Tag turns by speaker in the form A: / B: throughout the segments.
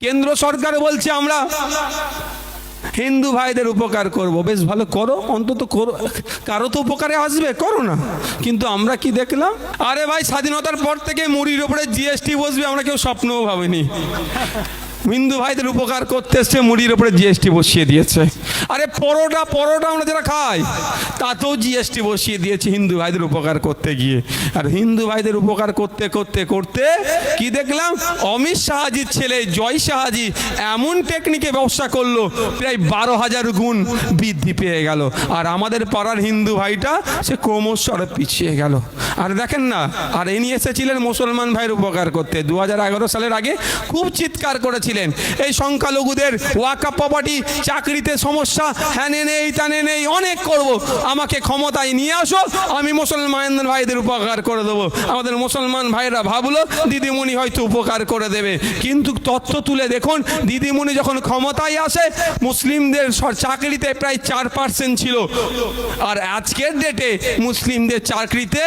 A: কেন্দ্র সরকার বলছে আমরা হিন্দু ভাইদের উপকার করব, বেশ ভালো করো, অন্তত করো, কারো তো উপকারে আসবে, করো না। কিন্তু আমরা কি দেখলাম, আরে ভাই স্বাধীনতার পর থেকে মুড়ির উপরে জিএসটি বসবে আমরা কেউ স্বপ্নও ভাবিনি। হিন্দু ভাইদের উপকার করতে এসছে, মুড়ির উপরে জিএসটি বসিয়ে দিয়েছে। আরে পরোটা আমরা যারা খাই তাতেও জিএসটি বসিয়ে দিয়েছে হিন্দু ভাইদের উপকার করতে গিয়ে। আর হিন্দু ভাইদের উপকার করতে করতে করতে কি দেখলাম, অমিত শাহজির ছেলে জয় শাহজি এমন টেকনিকে ব্যবসা করলো, প্রায় 12,000 গুণ বৃদ্ধি পেয়ে গেল। আর আমাদের পাড়ার হিন্দু ভাইটা সে ক্রমশ আরো পিছিয়ে গেল। আর দেখেন না, আর এ নিয়ে এসেছিলেন মুসলমান ভাইয়ের উপকার করতে। 2011 সালের আগে খুব চিৎকার করেছিলেন এই সংখ্যালঘুদের ওয়াকফ প্রপার্টি, চাকরিতে সমস্যা, হ্যানে নেই তানে নেই, অনেক করব, আমাকে ক্ষমতায় নিয়ে আসো, আমি মুসলমান ভাইদের উপকার করে দেবো। আমাদের মুসলমান ভাইরা ভাবলো দিদিমণি হয়তো উপকার করে দেবে, কিন্তু তথ্য তুলে দেখুন দিদিমণি যখন ক্ষমতায় আসে মুসলিমদের চাকরিতে প্রায় 4% ছিল, আর আজকের ডেটে মুসলিমদের চাকরিতে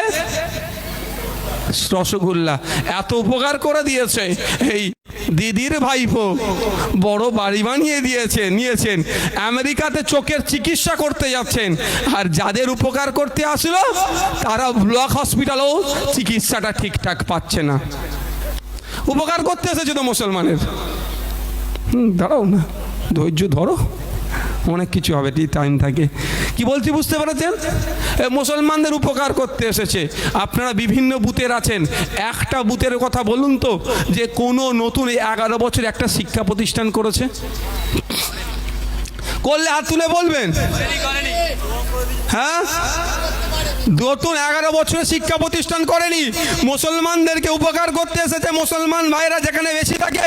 A: রসগোল্লা। এত উপকার করে দিয়েছে। এই দিদির ভাইপো বড় বাড়ি বানিয়ে নিয়েছেন, আমেরিকাতে চোখের চিকিৎসা করতে যাচ্ছেন। আর যাদের উপকার করতে আসলো তারা ব্লক হসপিটালেও চিকিৎসাটা ঠিকঠাক পাচ্ছে না। উপকার করতে এসেছে তো মুসলমানের। দাঁড়াও না, ধৈর্য ধরো, অনেক কিছু হবে, টাইম থাকে। কি বলছি বুঝতে পেরেছেন? মুসলমানদের উপকার করতে এসেছে। আপনারা বিভিন্ন বুথের আছেন, একটা বুথের কথা বলুন তো যে কোনো নতুন 11 বছর একটা শিক্ষা প্রতিষ্ঠান করেছে? করলে হাত তুলে বলবেন। হ্যাঁ, নতুন 11 বছরে শিক্ষা প্রতিষ্ঠান করেনি। মুসলমানদেরকে উপকার করতে এসেছে। মুসলমান ভাইরা যেখানে বেশি থাকে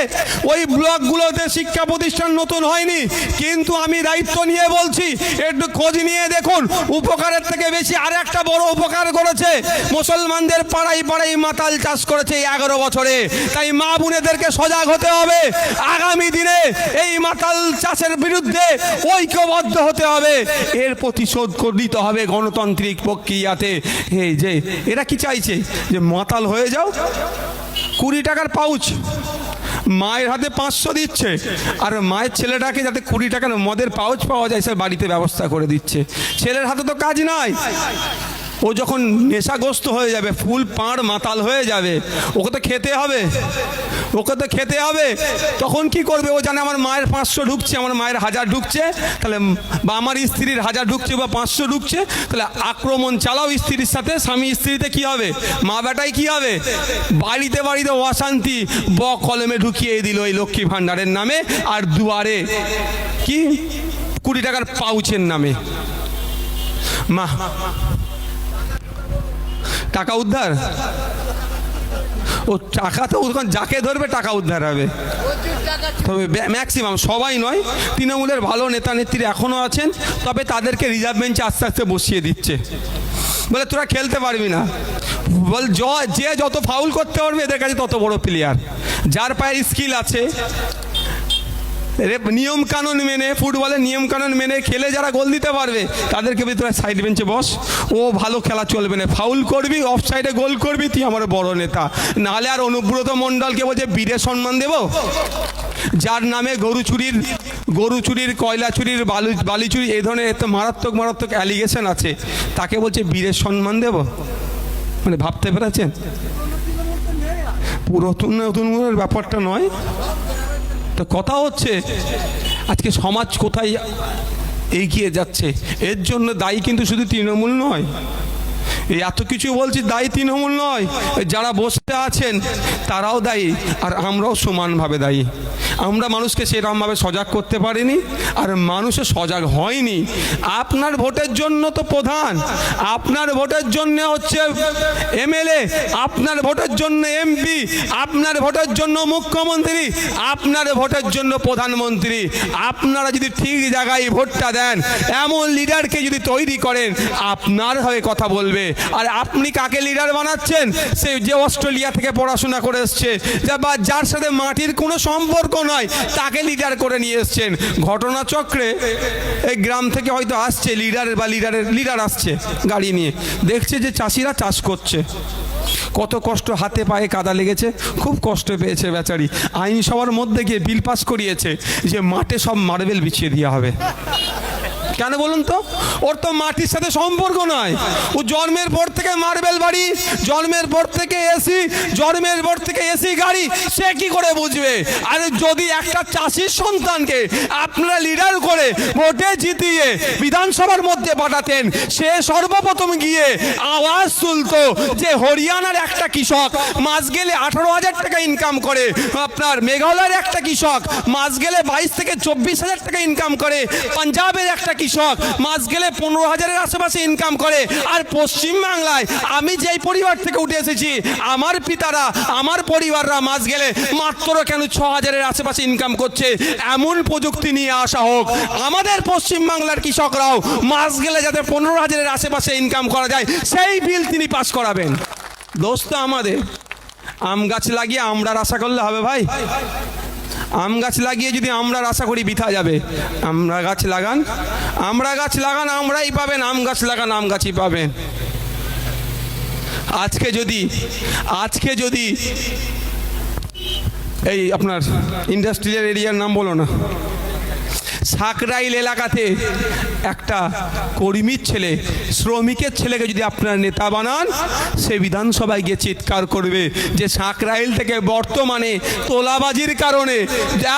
A: ওই ব্লকগুলোতে শিক্ষা প্রতিষ্ঠান নতুন হয়নি। কিন্তু আমি দায়িত্ব নিয়ে বলছি, একটু খোঁজ নিয়ে দেখুন, উপকারের থেকে বেশি আর একটা বড় উপকার করেছে। মুসলমানদের পাড়ায় পাড়ায় মাতাল চাষ করেছে এই 11 বছরে। তাই মা বোনেদেরকে সজাগ হতে হবে। আগামী দিনে এই মাতাল চাষের বিরুদ্ধে ঐক্যবদ্ধ হতে হবে। এর প্রতিশোধ নিতে হবে গণতান্ত্রিক প্রক্রিয়াতে। এই যে এরা কি চাইছে, যে মাতাল হয়ে যাও, 20 টাকার পাউচ মায়ের হাতে 500 দিচ্ছে, আর মায়ের ছেলেটাকে যাতে 20 টাকার মদের পাউচ পাওয়া যায় সে বাড়িতে ব্যবস্থা করে দিচ্ছে। ছেলের হাতে তো কাজ নাই, ও যখন নেশাগ্রস্ত হয়ে যাবে, ফুল পাড় মাতাল হয়ে যাবে, ওকে তো খেতে হবে, তখন কি করবে? ও জানে আমার মায়ের 500 ঢুকছে, আমার মায়ের 1000 ঢুকছে, তাহলে বা আমার স্ত্রীর 1000 ঢুকছে বা 500 ঢুকছে, তাহলে আক্রমণ চালাও স্ত্রীর সাথে। স্বামী স্ত্রীতে কি হবে? মা বেটাই কি হবে? বাড়িতে অশান্তি। কলমে ঢুকিয়ে দিল এই লক্ষ্মী ভাণ্ডারের নামে, আর দুয়ারে কি 20 টাকার পাউচের নামে। মা টাকা উদ্ধার, ও টাকা তো যাকে ধরবে টাকা উদ্ধার হবে। তবে ম্যাক্সিমাম, সবাই নয়, তৃণমূলের ভালো নেতা নেত্রী এখনও আছেন, তবে তাদেরকে রিজার্ভ বেঞ্চে আস্তে আস্তে বসিয়ে দিচ্ছে। বলে তোরা খেলতে পারবি না, বল যে যত ফাউল করতে পারবে এদের কাছে তত বড় প্লেয়ার। যার পায়ের স্কিল আছে, নিয়ম কানুন মেনে, ফুটবলের নিয়ম কানুন মেনে খেলে যারা গোল দিতে পারবে তাদেরকে ভিতরে সাইড বেঞ্চে বস, ও ভালো খেলা চলবে না, ফাউল করবি, অফ সাইডে গোল করবি, তুই আমার বড় নেতা। নাহলে আর অনুব্রত মণ্ডলকে বলছে বীরের সম্মান দেব, যার নামে গরু চুরির, কয়লা চুরির, বালি চুরি, এই ধরনের এত মারাত্মক অ্যালিগেশন আছে, তাকে বলছে বীরের সম্মান দেব। মানে ভাবতে পেরেছেন? পুরাতন নতুন ব্যাপারটা নয়। তো কথা হচ্ছে আজকে সমাজ কোথায় এগিয়ে যাচ্ছে, এর জন্য দায়ী কিন্তু শুধু তৃণমূল নয়। এই এত কিছু বলছি, দায়ী তৃণমূল নয়, যারা বসে আছেন তারাও দায়ী, আর আমরাও সমানভাবে দায়ী। আমরা মানুষকে সেরকমভাবে সজাগ করতে পারিনি, আর মানুষও সজাগ হয়নি। আপনার ভোটের জন্য তো প্রধান, আপনার ভোটের জন্য হচ্ছে এমএলএ, আপনার ভোটের জন্য এমপি, আপনার ভোটের জন্য মুখ্যমন্ত্রী, আপনার ভোটের জন্য প্রধানমন্ত্রী। আপনারা যদি ঠিক জায়গায় ভোটটা দেন, এমন লিডারকে যদি তৈরি করেন, আপনার হয়ে কথা বলবে। আর আপনি কাকে লিডার বানাচ্ছেন? সে যে অস্ট্রেলিয়া থেকে পড়াশোনা করে এসছে, বা যার সাথে মাটির কোনো সম্পর্ক নয় তাকে লিডার করে নিয়ে এসছেন। ঘটনাচক্রে এই গ্রাম থেকে হয়তো আসছে লিডার আসছে গাড়ি নিয়ে, দেখছে যে চাষিরা চাষ করছে, কত কষ্ট, হাতে পায়ে কাদা লেগেছে, খুব কষ্ট পেয়েছে বেচারি। আইনসভার মধ্যে গিয়ে বিল পাস করিয়েছে যে মাঠে সব মার্বেল বিছিয়ে দেওয়া হবে। কেন বলুন তো? ওর তো মাটির সাথে সম্পর্ক নয়। ও জন্মের পর থেকে মার্বেল বাড়ি, জন্মের পর থেকে এসি, জন্মের পর থেকে এসি গাড়ি, সে কি করে বুঝবে? আর যদি একটা চাষির সন্তানকে আপনারা লিডার করে ভোটে জিতিয়ে বিধানসভার মধ্যে পাঠাতেন, সে সর্বপ্রথম গিয়ে আওয়াজ তুলতো যে হরিয়ানার একটা কৃষক মাস গেলে 18,000 টাকা ইনকাম করে, আপনার মেঘালয়ের একটা কৃষক মাস গেলে 22 থেকে 24,000 টাকা ইনকাম করে, পাঞ্জাবের একটা কৃষক মাস গেলে 15,000-এর আশেপাশে ইনকাম করে। আর পশ্চিমবাংলায় আমি যেই পরিবার থেকে উঠে এসেছি, আমার পিতারা, আমার পরিবাররা মাস গেলে মাত্র কেন 6,000-এর আশেপাশে ইনকাম করছে। এমন প্রযুক্তি নিয়ে আসা হোক, আমাদের পশ্চিমবাংলার কৃষকরাও মাস গেলে যাতে 15,000-এর আশেপাশে ইনকাম করা যায়, সেই বিল তিনি পাস করাবেন। দোস্ত আমাদের আম গাছ লাগিয়ে আমরার আশা করলে হবে ভাই? আম গাছ লাগিয়ে যদি আমরা আশা করি বৃথা যাবে। আমরা গাছ লাগান, আমরাই পাবেন। আম গাছ লাগান, আম গাছই পাবেন। আজকে যদি এই আপনার ইন্ডাস্ট্রিয়াল এরিয়ার নাম বলো না, সাকরাইল এলাকাতে একটা কর্মীর ছেলে, শ্রমিকের ছেলেকে যদি আপনার নেতা বানান, সে বিধানসভায় গিয়ে চিৎকার করবে যে সাকরাইল থেকে বর্তমানে তোলাবাজির কারণে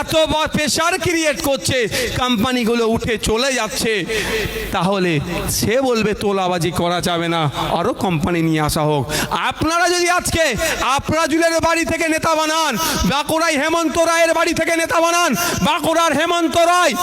A: এত প্রেশার ক্রিয়েট করছে, কোম্পানিগুলো উঠে চলে যাচ্ছে, তাহলে সে বলবে তোলাবাজি করা যাবে না, আরও কোম্পানি নিয়ে আসা হোক। আপনারা যদি আজকে আপনাজুলের বাড়ি থেকে নেতা বানান, বাঁকুড়ায় হেমন্ত রায়ের বাড়ি থেকে নেতা বানান, বাঁকুড়ার হেমন্ত রায়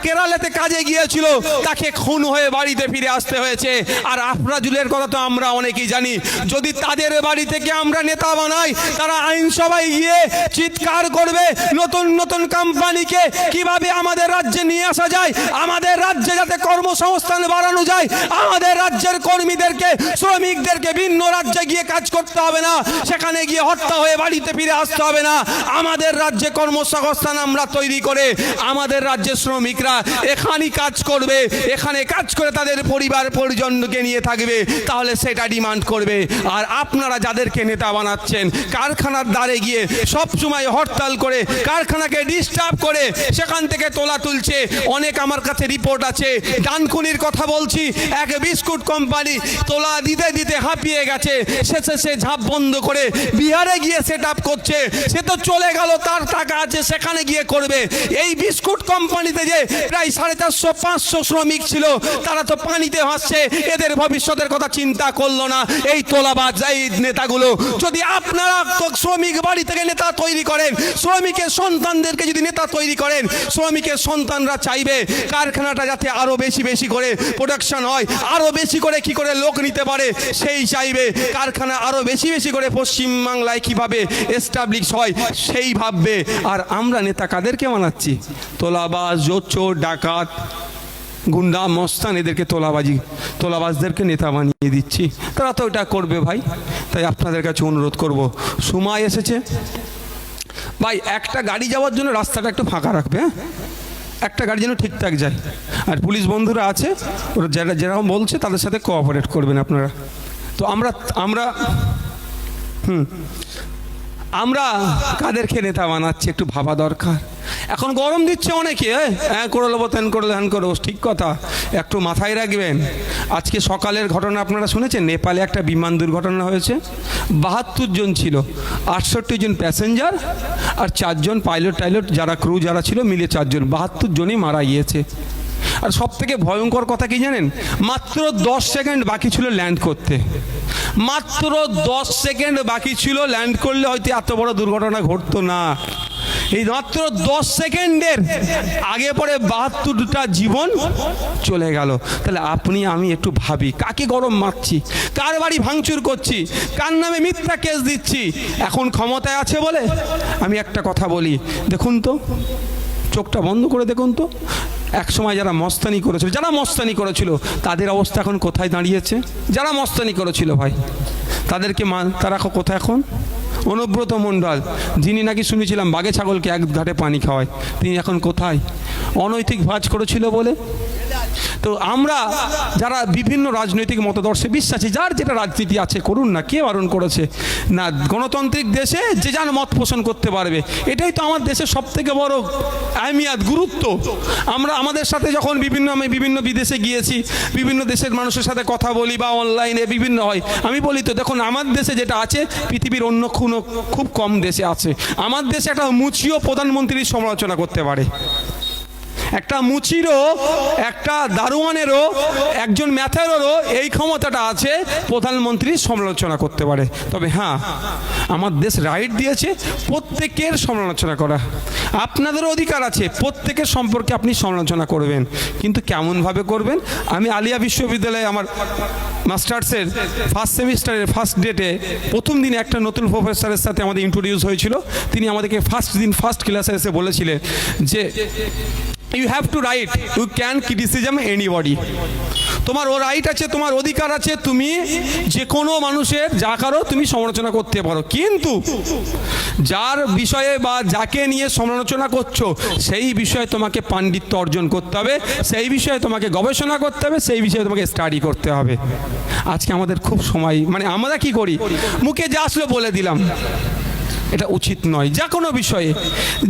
A: কেরালাতে কাজে গিয়েছিল, তাকে খুন হয়ে বাড়িতে ফিরে আসতে হয়েছে। আর আফরাজুলের কথা তো আমরা অনেকেই জানি। যদি তাদের বাড়ি থেকে আমরা নেতা বানাই, তারা আইনসভায় গিয়ে চিৎকার করবে নতুন নতুন কোম্পানিকে কিভাবে আমাদের রাজ্যে নিয়ে আসা যায়, আমাদের রাজ্যে যাতে কর্মসংস্থান বাড়ানো যায়, আমাদের রাজ্যের কর্মীদেরকে, শ্রমিকদেরকে ভিন্ন রাজ্যে গিয়ে কাজ করতে হবে না, সেখানে গিয়ে হত্যা হয়ে বাড়িতে ফিরে আসতে হবে না। আমাদের রাজ্যে কর্মসংস্থান আমরা তৈরি করে আমাদের রাজ্যের শ্রমিকরা এখানেই কাজ করবে, এখানে কাজ করে তাদের পরিবার পরিজনকে নিয়ে থাকবে, তাহলে সেটা ডিমান্ড করবে। আর আপনারা যাদেরকে নেতা বানাচ্ছেন, কারখানার দ্বারে গিয়ে সব সময় হরতাল করে, কারখানাকে ডিস্টার্ব করে সেখান থেকে তোলা তুলছে। অনেক আমার কাছে রিপোর্ট আছে, ডানকুনির কথা বলছি, এক বিস্কুট কোম্পানি তোলা দিতে দিতে হাঁপিয়ে গেছে, শেষে সে ঝাঁপ বন্ধ করে বিহারে গিয়ে সেট আপ করছে। সে তো চলে গেল, তার টাকা আছে, সেখানে গিয়ে করবে। এই বিস্কুট কোম্পানিতে যে প্রায় 450-500 শ্রমিক ছিল, তারা তো পানিতে ভাসছে, এদের ভবিষ্যতের কথা চিন্তা করলো না এই তোলাবাজ এই নেতাগুলো। যদি আপনারা শ্রমিক বাড়ি থেকে নেতা তৈরি করেন, শ্রমিকের সন্তানদেরকে যদি নেতা তৈরি করেন, শ্রমিকের সন্তানরা চাইবে কারখানাটা যাতে আরো বেশি বেশি করে প্রোডাকশন হয়, আরো বেশি করে কি করে লোক নিতে পারে, সেই চাইবে কারখানা আরো বেশি বেশি করে পশ্চিমবাংলায় কিভাবে এস্টাবলিশ হয় সেই ভাববে। আর আমরা নেতা কাদেরকে বানাচ্ছি? তোলাবাজ, চোর, ডাকাত, গুন্ডা, মস্তান, এদেরকে তোলাবাজদেরকে নেতা বানিয়ে দিচ্ছি। তারা তো ওটা করবে ভাই। তাই আপনাদের কাছে অনুরোধ করব, সময় এসেছে ভাই, একটা গাড়ি যাওয়ার জন্য রাস্তাটা একটু ফাঁকা রাখবে, হ্যাঁ, একটা গাড়ি যেন ঠিকঠাক যায়। আর পুলিশ বন্ধুরা আছে, ওরা যেরকম বলছে তাদের সাথে কোঅপারেট করবেন আপনারা। তো আমরা কাদেরকে নেতা বানাচ্ছি একটু ভাবা দরকার। এখন গরম দিচ্ছে অনেকে, হ্যাঁ করে নেবো, তেন করে ধ্যান করবো, ঠিক কথা, একটু মাথায় রাখবেন। আজকে সকালের ঘটনা আপনারা শুনেছেন, নেপালে একটা বিমান দুর্ঘটনা হয়েছে। 72 জন ছিল, 68 জন প্যাসেঞ্জার আর 4 জন পাইলট যারা ক্রু যারা ছিল মিলে 4 জন, 72 জনই মারা গিয়েছে। আর সব থেকে ভয়ঙ্কর কথা কি জানেন? মাত্র 10 সেকেন্ড বাকি ছিল ল্যান্ড করতে, মাত্র 10 সেকেন্ড বাকি ছিল, ল্যান্ড করলে হয়তো এত বড় দুর্ঘটনা ঘটতো না। এই মাত্র 10 সেকেন্ডের আগে পরে 72টা জীবন চলে গেল। তাহলে আপনি আমি একটু ভাবি, কাকে গরম মারছি, কার বাড়ি ভাঙচুর করছি, কার নামে মিথ্যা কেস দিচ্ছি। এখন ক্ষমতায় আছে বলে আমি একটা কথা বলি, দেখুন তো, চোখটা বন্ধ করে দেখুন তো, এক সময় যারা মস্তানি করেছিল তাদের অবস্থা এখন কোথায় দাঁড়িয়েছে? যারা মস্তানি করেছিল ভাই, তারা কোথায় এখন? অনুব্রত মণ্ডল, যিনি নাকি শুনেছিলাম বাঘে ছাগলকে এক ঘাটে পানি খাওয়ায়, তিনি এখন কোথায়? অনৈতিক ভাঁজ করেছিল বলে। তো আমরা যারা বিভিন্ন রাজনৈতিক মতাদর্শে বিশ্বাসী, যার যেটা রাজনীতি আছে করুন না, কে বারণ করেছে? না, গণতান্ত্রিক দেশে যে যার মত পোষণ করতে পারবে, এটাই তো আমার দেশের সব থেকে বড় আহমিয়াত, গুরুত্ব। আমরা আমাদের সাথে যখন আমি বিভিন্ন বিদেশে গিয়েছি, বিভিন্ন দেশের মানুষের সাথে কথা বলি বা অনলাইনে বিভিন্ন হয়, আমি বলি তো দেখুন আমার দেশে যেটা আছে পৃথিবীর অন্য কোনো খুব কম দেশে আছে। আমার দেশে একটা মুচিও প্রধানমন্ত্রীর সমালোচনা করতে পারে, একটা মুচিরও, একটা দারোয়ানেরও, একজন ম্যাথেরও এই ক্ষমতাটা আছে প্রধানমন্ত্রীর সমালোচনা করতে পারে। তবে হ্যাঁ, আমার দেশ রাইট দিয়েছে প্রত্যেকের সমালোচনা করা, আপনাদেরও অধিকার আছে প্রত্যেকের সম্পর্কে আপনি সমালোচনা করবেন, কিন্তু কেমনভাবে করবেন? আমি আলিয়া বিশ্ববিদ্যালয়ে আমার মাস্টার্সের ফার্স্ট সেমিস্টারের ফার্স্ট ডেটে প্রথম দিনে একটা নতুন প্রফেসরের সাথে আমাদের ইন্ট্রোডিউস হয়েছিল। তিনি আমাদেরকে ফার্স্ট ক্লাসে এসে বলেছিলেন যে you have to write, you can criticism anybody. তোমার ও রাইট আছে, তোমার অধিকার আছে, তুমি যে কোনো মানুষের যা কারো তুমি সমালোচনা করতে পারো, কিন্তু যার বিষয়ে বা যাকে নিয়ে সমালোচনা করছো সেই বিষয়ে তোমাকে পাণ্ডিত্য অর্জন করতে হবে, সেই বিষয়ে তোমাকে গবেষণা করতে হবে, সেই বিষয়ে তোমাকে স্টাডি করতে হবে। আজকে আমাদের খুব সময়, মানে আমরা কি করি, মুখে যা আসলো বলে দিলাম, এটা উচিত নয়।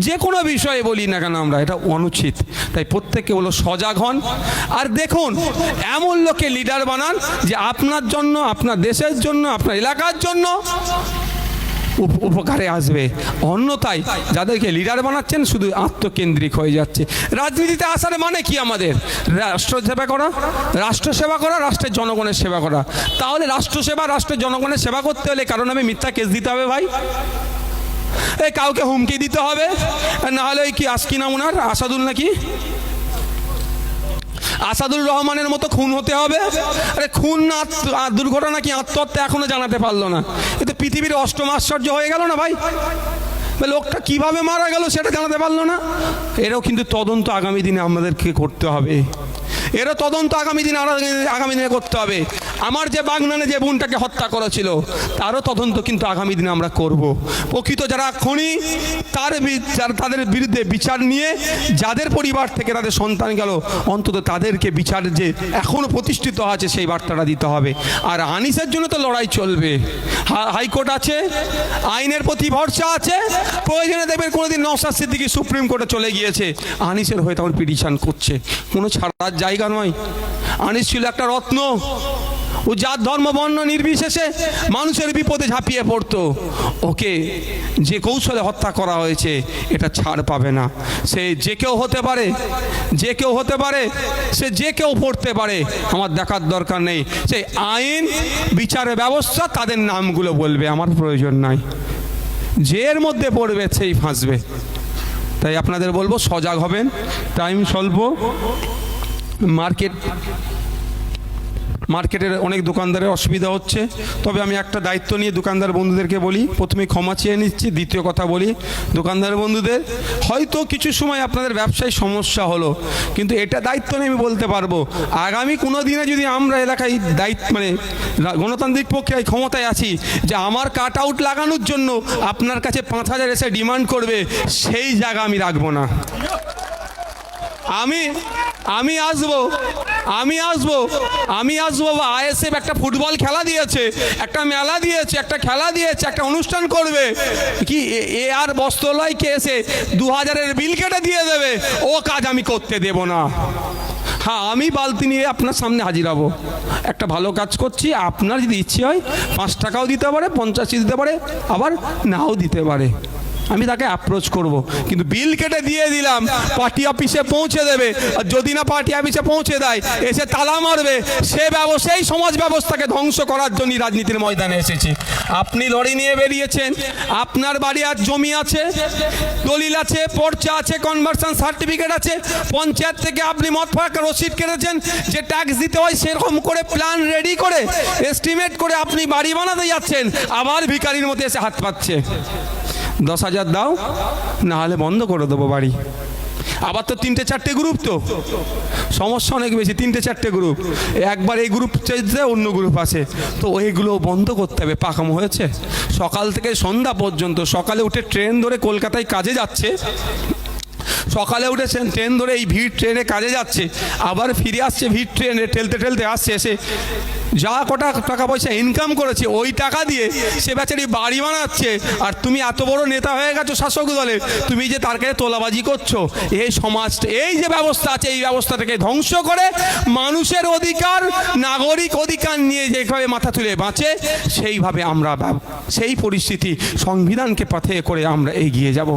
A: যে কোনো বিষয়ে বলি না কেন আমরা, এটা অনুচিত। তাই প্রত্যেকে হলো সজাগ হন, আর দেখুন এমন লোকে লিডার বানান যে আপনার জন্য, আপনার দেশের জন্য, আপনার এলাকার জন্য উপকারে আসবে। অন্যথায় যাদেরকে লিডার বানাচ্ছেন শুধু আত্মকেন্দ্রিক হয়ে যাচ্ছে। রাজনীতিতে আসার মানে কি? আমাদের রাষ্ট্র সেবা করা, রাষ্ট্রের জনগণের সেবা করা। তাহলে রাষ্ট্রের জনগণের সেবা করতে হলে কারণ আমি মিথ্যা কেস দিতে হবে ভাই, এই কাউকে হুমকি দিতে হবে, না হলে ওই কি কি নাম ওনার, আসাদুর রহমানের মতো খুন হতে হবে। আরে খুন না দুর্ঘটনা কি আত্মহত্যা এখনো জানাতে পারলো না, এ তো পৃথিবীর অষ্টম আশ্চর্য হয়ে গেল না ভাই। লোকটা কিভাবে মারা গেল সেটা জানাতে পারলো না। এরও কিন্তু তদন্ত আগামী দিনে আমাদেরকে করতে হবে, এরও তদন্ত আগামী দিনে করতে হবে। আমার যে বাগনানে যে বোনটাকে হত্যা করেছিল তারও তদন্ত কিন্তু আগামী দিনে আমরা করব। প্রকৃত যারা খুনি তাদের বিরুদ্ধে বিচার নিয়ে, যাদের পরিবার থেকে তাদের সন্তান গেল অন্তত তাদেরকে বিচার যে এখনও প্রতিষ্ঠিত আছে সেই বার্তাটা দিতে হবে। আর আনিসের জন্য তো লড়াই চলবে, হাইকোর্ট আছে, আইনের প্রতি ভরসা আছে। প্রয়োজনে দেখবেন কোনোদিন নওশাদ সিদ্দিকী সুপ্রিম কোর্টে চলে গিয়েছে, আনিসের হয়ে তখন পিটিশন করছে, কোনো ছাড়ার জায়গা নয়। আনিস ছিল একটা রত্ন, ও জাত ধর্ম বর্ণ নির্বিশেষে মানুষের বিপদে ঝাঁপিয়ে পড়তো। ওকে যে কৌশলে হত্যা করা হয়েছে এটা ছাড় পাবে না। সে যে কেউ হতে পারে, সে যে কেউ পড়তে পারে, আমার দেখার দরকার নেই। সেই আইন বিচারের ব্যবস্থা তাদের নামগুলো বলবে, আমার প্রয়োজন নাই। যে এর মধ্যে পড়বে সেই ফাঁসবে। তাই আপনাদের বলবো সজাগ হবেন। টাইম স্বল্প, মার্কেটের অনেক দোকানদারের অসুবিধা হচ্ছে। তবে আমি একটা দায়িত্ব নিয়ে দোকানদার বন্ধুদেরকে বলি, প্রথমে ক্ষমা চেয়ে নিচ্ছি। দ্বিতীয় কথা বলি দোকানদার বন্ধুদের, হয়তো কিছু সময় আপনাদের ব্যবসায় সমস্যা হলো, কিন্তু এটা দায়িত্ব নিয়ে আমি বলতে পারবো আগামী কোনো দিনে যদি আমরা এলাকায় গণতান্ত্রিক প্রক্রিয়ায় ক্ষমতায় আছি, যে আমার কাট আউট লাগানোর জন্য আপনার কাছে 5,000 এসে ডিমান্ড করবে, সেই জায়গা আমি রাখবো না। আমি আসবো বা আইএসএফ একটা ফুটবল খেলা দিয়েছে, একটা মেলা দিয়েছে, একটা খেলা দিয়েছে, একটা অনুষ্ঠান করবে, কি এ আর বস্ত্রালয়কে এসে 2,000-এর বিল কেটে দিয়ে দেবে, ও কাজ আমি করতে দেব না। হ্যাঁ, আমি বালতি নিয়ে আপনার সামনে হাজির হব, একটা ভালো কাজ করছি, আপনার যদি ইচ্ছে হয় 5 টাকাও দিতে পারে, 50 দিতে পারে, আবার নাও দিতে পারে, আমি তাকে অ্যাপ্রোচ করব। কিন্তু বিল কেটে দিয়ে দিলাম, পার্টি অফিসে পৌঁছে দেবে, আর যদি না পার্টি অফিসে পৌঁছে দেয় এসে তালা মারবে, সেই সমাজ ব্যবস্থাকে ধ্বংস করার জন্য রাজনীতির ময়দানে এসেছি। আপনি লড়ি নিয়ে বেরিয়েছেন, আপনার বাড়ি আর জমি আছে, দলিল আছে, পর্চা আছে, কনভার্সন সার্টিফিকেট আছে, পঞ্চায়েত থেকে আপনি মদ ফাঁকা রসিদ কেটেছেন, যে ট্যাক্স দিতে হয় সেরকম করে প্ল্যান রেডি করে এস্টিমেট করে আপনি বাড়ি বানাতে যাচ্ছেন, আবার ভিখারির মধ্যে এসে হাত পাচ্ছে। 10,000 দাও, না হলে বন্ধ করে দেবো বাড়ি। আবার তো 3-4টে গ্রুপ, তো সমস্যা অনেক বেশি, 3-4টে গ্রুপ, একবার এই গ্রুপ চেয়েছে অন্য গ্রুপ আছে, তো ওইগুলো বন্ধ করতে হবে। পাকামো হয়েছে সকাল থেকে সন্ধ্যা পর্যন্ত, সকালে উঠে ট্রেন ধরে কলকাতায় কাজে যাচ্ছে, সকালে উঠে ট্রেন ধরে এই ভিড় ট্রেনে কাজে যাচ্ছে, আবার ফিরে আসছে ভিড় ট্রেনে ঠেলতে ঠেলতে আসছে, এসে যা কটা টাকা পয়সা ইনকাম করেছে ওই টাকা দিয়ে সে বেচারি বাড়ি বানাচ্ছে, আর তুমি এত বড় নেতা হয়ে গেছো শাসক দলে, তুমি যে তার কাছে তোলাবাজি করছো। এই সমাজটা, এই যে ব্যবস্থা আছে, এই ব্যবস্থাটাকে ধ্বংস করে মানুষের অধিকার, নাগরিক অধিকার নিয়ে যেভাবে মাথা তুলে বাঁচে, সেইভাবে আমরা সেই পরিস্থিতি সংবিধানকে পথে করে আমরা এগিয়ে যাব।